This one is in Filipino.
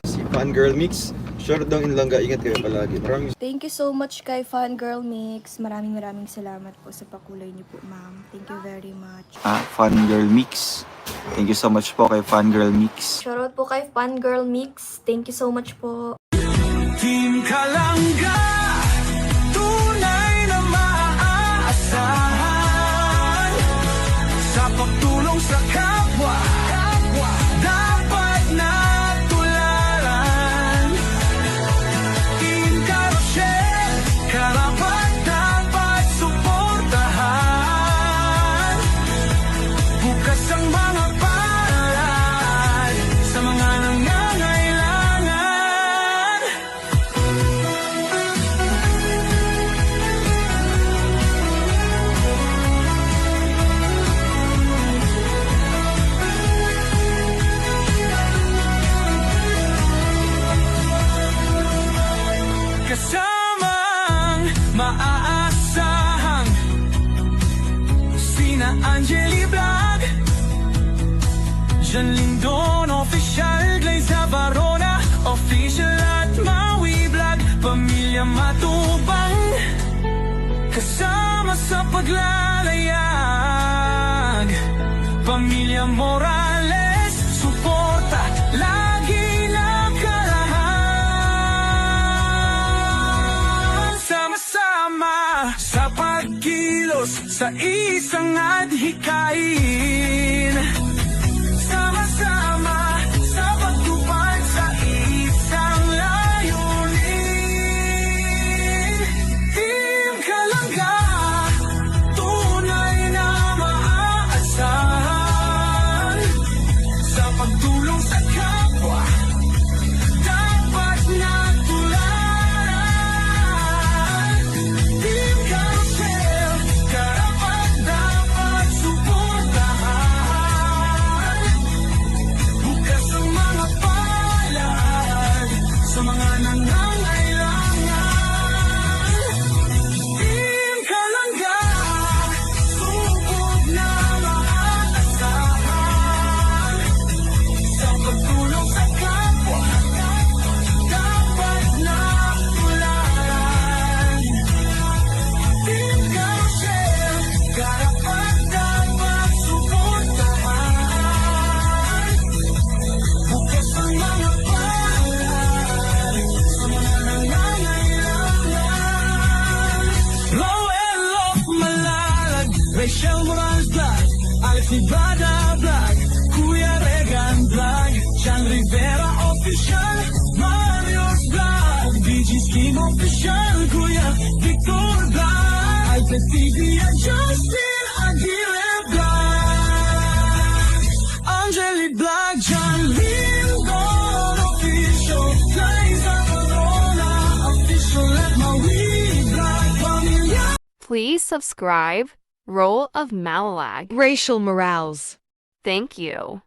Si Fangirl Mix. Short daw in Langga. Ingat kayo palagi. Maraming Thank you so much kay Fangirl Mix. Maraming salamat po sa pakulay niyo po, ma'am. Thank you very much. Fangirl Mix. Thank you so much po kay Fangirl Mix. Shoutout po kay Fangirl Mix. Thank you so much po. Team Kalangga, tunay na maaasahan. Sa pagtulong sa kapwa, dapat na tularan. Team Carousel, karapat dapat suportahan. Bukas ang mga palad sa mga nangangailangan. Kasamang maaasahan sina Angeli Vlog, Jan Lindon Official, Glaza Barona Official at Maui Vlog, Pamilya Matubang, kasama sa paglalayag. Pamilya Morales, suporta lagi nakarahan. Sama-sama sa pagkilos sa isang adhikain. Sama-sama sa pagtupad sa isang layunin. Team Kalangga, tunay na maaasahan. Sa pagtulong sa kapwa, dapat na tularan. Team Carousel, karapat dapat suportahan. Bukas ang mga palad sa mga nangangailangan. Team Kalangga, subok na maaasahan. Sa pagtulong sa kapwa, dapat na tularan. Team Carousel, karapat dapat suportahan. Bukas ang mga palad sa mga nangangailangan. Lowell of Malalag, Rachel Morales Vlog, Alex Ibrada Vlog, Kuya Regan Vlog, Jan Rivera Official, Mario's Vlog, BG Scheme Official, Kuya Victor Vlog, Alfred TV at Justin Aguirre Vlog, Angeli Vlog, Jan Lindon Official, Liza Corona Official at Maui Vlog, Pamilya. Please subscribe. Role of Malalag. Rachel Morales. Thank you.